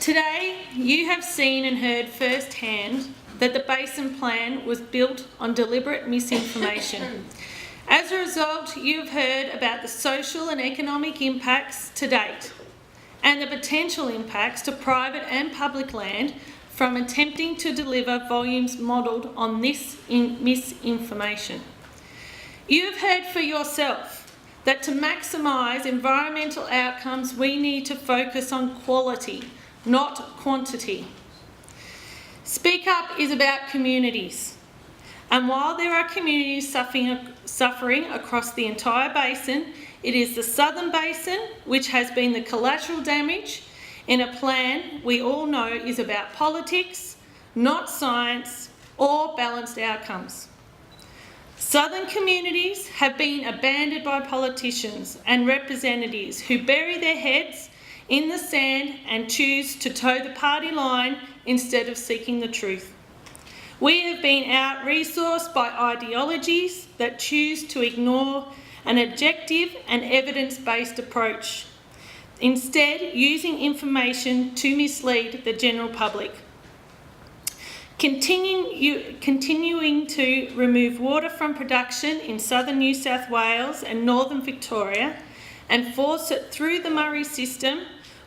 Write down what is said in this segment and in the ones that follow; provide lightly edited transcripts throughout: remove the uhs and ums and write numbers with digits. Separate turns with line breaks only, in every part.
Today, you have seen and heard firsthand that the Basin Plan was built on deliberate misinformation. As a result, you have heard about the social and economic impacts to date and the potential impacts to private and public land from attempting to deliver volumes modelled on this misinformation. You have heard for yourself that to maximise environmental outcomes, we need to focus on quality, not quantity. Speak Up is about communities. And while there are communities suffering across the entire basin, it is the Southern Basin which has been the collateral damage in a plan we all know is about politics, not science or balanced outcomes. Southern communities have been abandoned by politicians and representatives who bury their heads in the sand and choose to toe the party line instead of seeking the truth. We have been out-resourced by ideologies that choose to ignore an objective and evidence-based approach, instead using information to mislead the general public. Continuing to remove water from production in southern New South Wales and northern Victoria and force it through the Murray system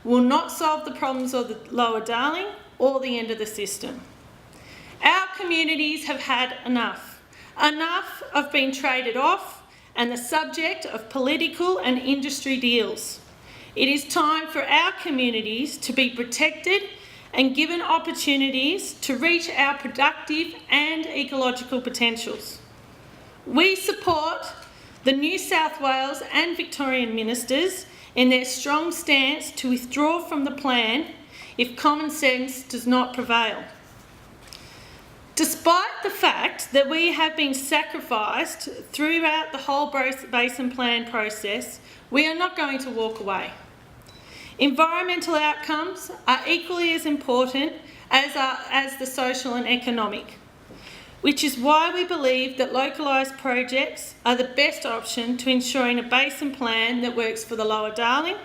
will not solve the problems of the Lower Darling or the end of the system. Our communities have had enough. Enough of being traded off and the subject of political and industry deals. It is time for our communities to be protected and given opportunities to reach our productive and ecological potentials. We support the New South Wales and Victorian ministers in their strong stance to withdraw from the plan if common sense does not prevail. Despite the fact that we have been sacrificed throughout the whole Basin Plan process, we are not going to walk away. Environmental outcomes are equally as important as the social and economic, which is why we believe that localised projects are the best option to ensuring a basin plan that works for the Lower Darling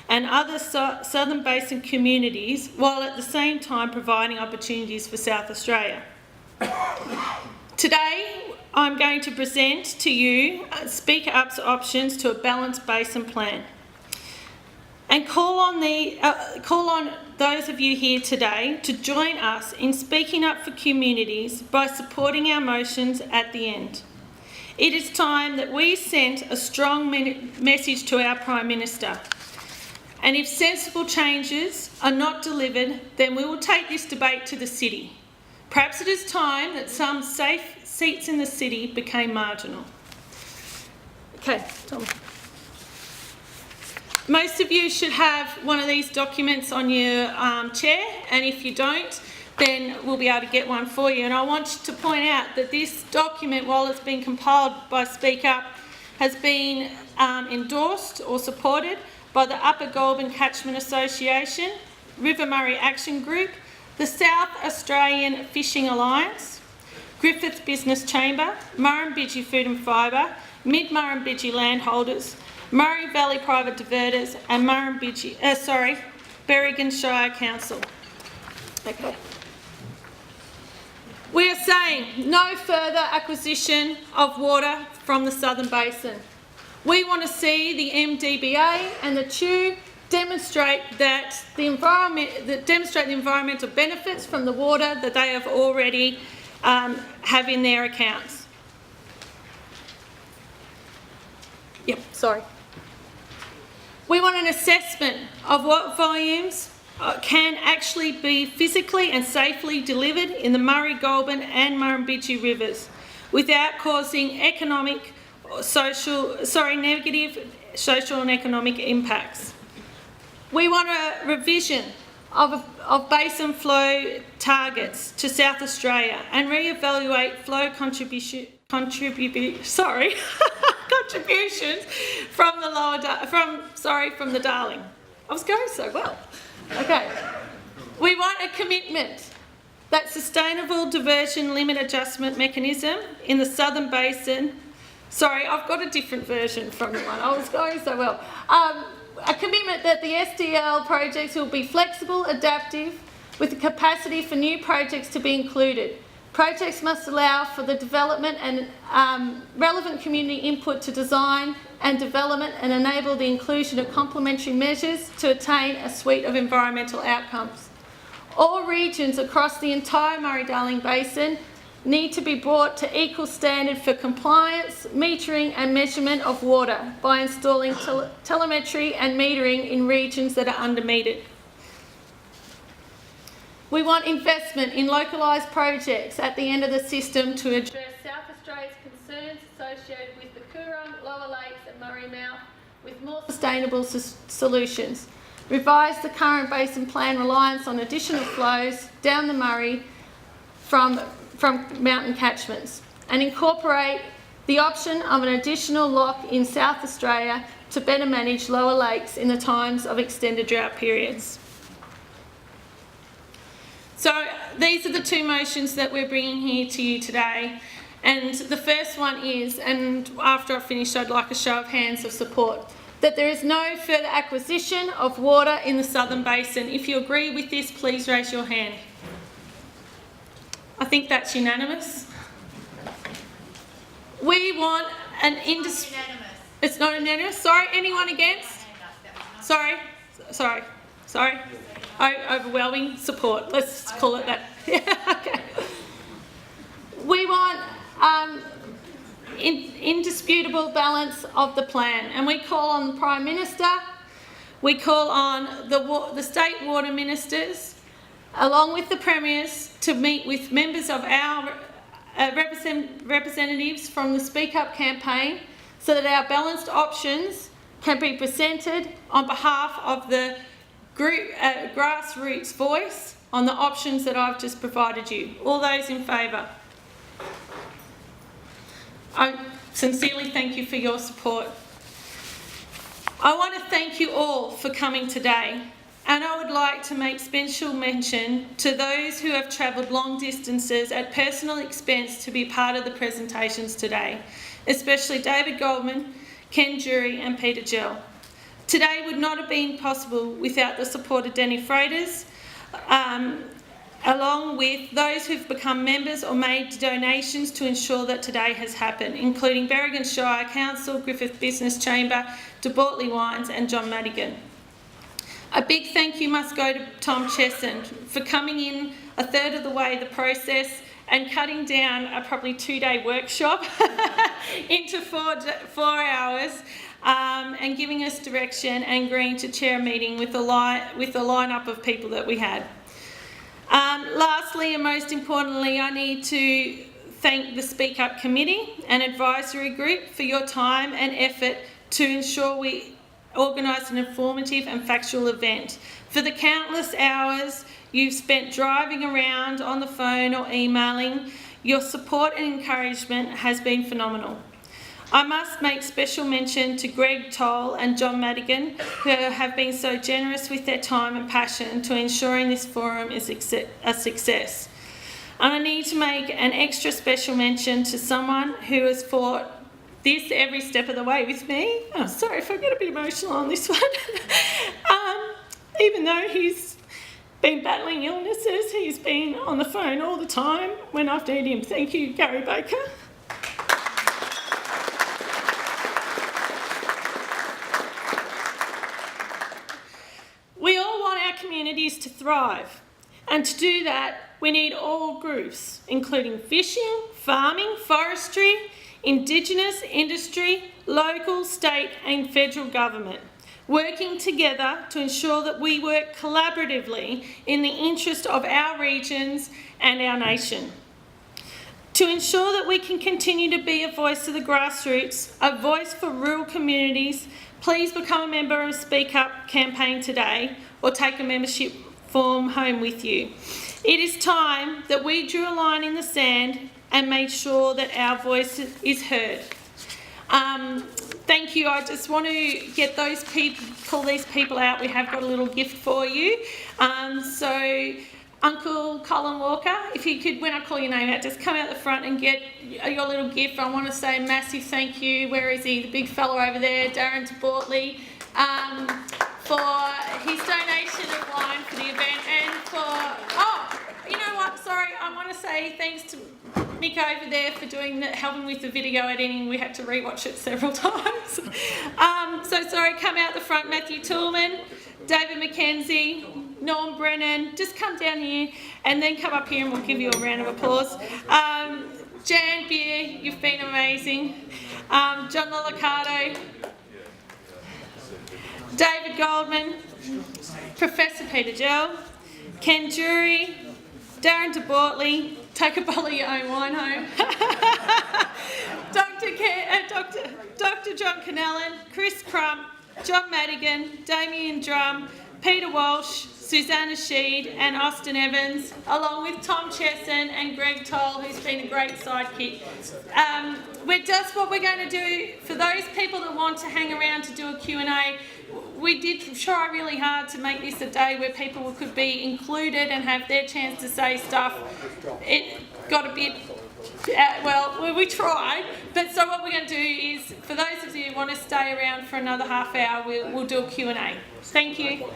and other Southern Basin communities, while at the same time providing opportunities for South Australia. Today, I'm going to present to you Speak Up's options to a balanced basin plan, and call on those of you here today to join us in speaking up for communities by supporting our motions at the end. It is time that we sent a strong message to our Prime Minister, and if sensible changes are not delivered, then we will take this debate to the city. Perhaps it is time that some safe seats in the city became marginal. Okay, Tom. Most of you should have one of these documents on your chair, and if you don't, then we'll be able to get one for you. And I want to point out that this document, while it's been compiled by Speak Up, has been endorsed or supported by the Upper Goulburn Catchment Association, River Murray Action Group, the South Australian Fishing Alliance, Griffith Business Chamber, Murrumbidgee Food and Fibre, Mid-Murrumbidgee Landholders, Murray Valley Private Diverters and Berrigan Shire Council. Okay. We are saying no further acquisition of water from the Southern Basin. We want to see the MDBA and the TEW demonstrate the environmental benefits from the water that they have already have in their accounts. Yep, sorry. We want an assessment of what volumes can actually be physically and safely delivered in the Murray, Goulburn and Murrumbidgee rivers without causing negative social and economic impacts. We want a revision of basin flow targets to South Australia and re-evaluate flow contributions from the Darling. I was going so well. Okay. We want a commitment that sustainable diversion limit adjustment mechanism in the Southern Basin. Sorry, I've got a different version from the one. I was going so well. a commitment that the SDL projects will be flexible, adaptive, with the capacity for new projects to be included. Projects must allow for the development and relevant community input to design and development and enable the inclusion of complementary measures to attain a suite of environmental outcomes. All regions across the entire Murray-Darling Basin need to be brought to equal standard for compliance, metering and measurement of water by installing telemetry and metering in regions that are under-metered. We want investment in localised projects at the end of the system to address South Australia's concerns associated with the Coorong, Lower Lakes and Murray Mouth with more sustainable solutions. Revise the current basin plan reliance on additional flows down the Murray from mountain catchments and incorporate the option of an additional lock in South Australia to better manage lower lakes in the times of extended drought periods. So these are the two motions that we're bringing here to you today. And the first one is, and after I've finished I'd like a show of hands of support, that there is no further acquisition of water in the Southern Basin. If you agree with this, please raise your hand. I think that's unanimous. We want an It's not unanimous? Sorry, anyone against? Sorry. Overwhelming support. Let's call it that. Okay. We want indisputable balance of the plan, and we call on the Prime Minister, we call on the state water ministers, along with the premiers, to meet with members of our representatives from the Speak Up campaign so that our balanced options can be presented on behalf of the grassroots voice on the options that I've just provided you. All those in favour? I sincerely thank you for your support. I want to thank you all for coming today, and I would like to make special mention to those who have travelled long distances at personal expense to be part of the presentations today, especially David Goldman, Ken Jury and Peter Gell. Today would not have been possible without the support of Denny Freitas, along with those who've become members or made donations to ensure that today has happened, including Berrigan Shire Council, Griffith Business Chamber, De Bortley Wines and John Madigan. A big thank you must go to Tom Chesson for coming in a third of the way the process and cutting down a probably 2-day workshop into 4 hours, and giving us direction and agreeing to chair a meeting with the lineup of people that we had. Lastly and most importantly, I need to thank the Speak Up Committee and Advisory Group for your time and effort to ensure we organise an informative and factual event. For the countless hours you've spent driving around on the phone or emailing, your support and encouragement has been phenomenal. I must make special mention to Greg Toll and John Madigan, who have been so generous with their time and passion to ensuring this forum is a success. And I need to make an extra special mention to someone who has fought this every step of the way with me. Oh, sorry if I get a bit emotional on this one. Even though he's been battling illnesses, he's been on the phone all the time when I've needed him. Thank you, Gary Baker. We all want our communities to thrive, and to do that we need all groups, including fishing, farming, forestry, Indigenous, industry, local, state and federal government, working together to ensure that we work collaboratively in the interest of our regions and our nation. To ensure that we can continue to be a voice of the grassroots, a voice for rural communities, please become a member of Speak Up campaign today or take a membership form home with you. It is time that we drew a line in the sand and made sure that our voice is heard. Thank you. I just want to get those people, pull these people out. We have got a little gift for you. So Uncle Colin Walker, if you could, when I call your name out, just come out the front and get your little gift. I want to say a massive thank you. Where is he? The big fellow over there, Darren De Bortley. for his donation of wine for the event, and you know what, sorry, I want to say thanks to Mick over there for helping with the video editing. We had to rewatch it several times. So sorry, come out the front, Matthew Toolman, David McKenzie, Norm Brennan, just come down here and then come up here and we'll give you a round of applause. Jan Beer, you've been amazing. John Lolicato, David Goldman, Professor Peter Gell, Ken Jury, Darren de Bortley, take a bottle of your own wine home, Dr. John Canellan, Chris Crump, John Madigan, Damien Drum, Peter Walsh, Susanna Sheed and Austin Evans, along with Tom Chesson and Greg Toll, who's been a great sidekick. What we're going to do, for those people that want to hang around to do a Q&A, we did try really hard to make this a day where people could be included and have their chance to say stuff. It got a bit, we tried, but so what we're going to do is, for those of you who want to stay around for another half hour, we'll do a Q&A. Thank you.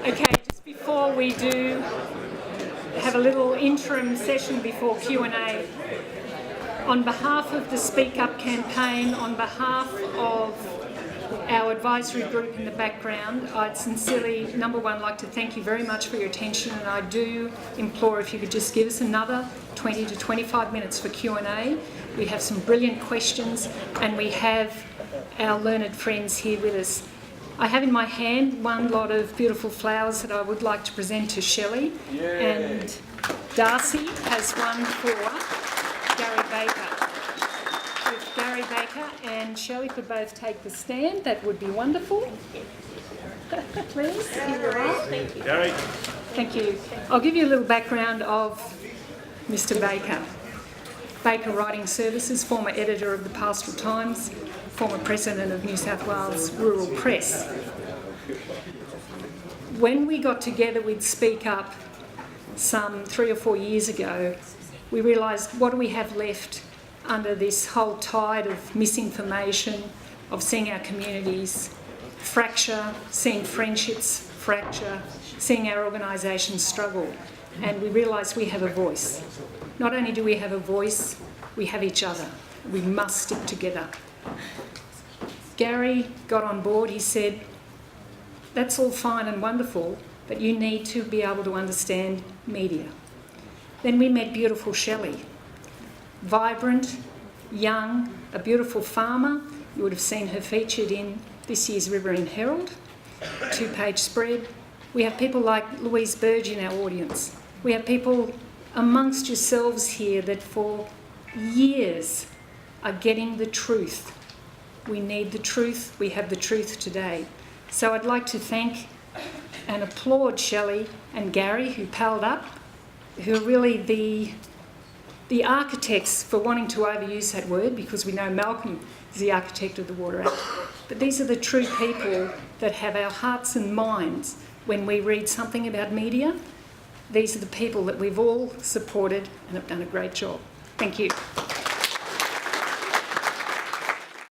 Okay, just before we do have a little interim session before Q&A, on behalf of the Speak Up campaign, on behalf of our advisory group in the background, I'd sincerely, number one, like to thank you very much for your attention, and I do implore if you could just give us another 20 to 25 minutes for Q&A. We have some brilliant questions and we have our learned friends here with us. I have in my hand one lot of beautiful flowers that I would like to present to Shelley. Yay. And Darcy has one for Gary Baker. If Gary Baker and Shelley could both take the stand, that would be wonderful. Please, here you are. Thank you. Gary. Thank you. I'll give you a little background of Mr. Baker. Baker Writing Services, former editor of the Pastoral Times, former president of New South Wales Rural Press. When we got together with Speak Up some 3 or 4 years ago, we realised, what do we have left under this whole tide of misinformation, of seeing our communities fracture, seeing friendships fracture, seeing our organisations struggle. And we realised we have a voice. Not only do we have a voice, we have each other. We must stick together. Gary got on board. He said, that's all fine and wonderful, but you need to be able to understand media. Then we met beautiful Shelley. Vibrant, young, a beautiful farmer. You would have seen her featured in this year's Riverine Herald, 2-page spread. We have people like Louise Burge in our audience. We have people amongst yourselves here that for years are getting the truth. We need the truth. We have the truth today. So I'd like to thank and applaud Shelley and Gary, who palled up, who are really the architects, for wanting to overuse that word, because we know Malcolm is the architect of the Water Act. But these are the true people that have our hearts and minds when we read something about media. These are the people that we've all supported and have done a great job. Thank you.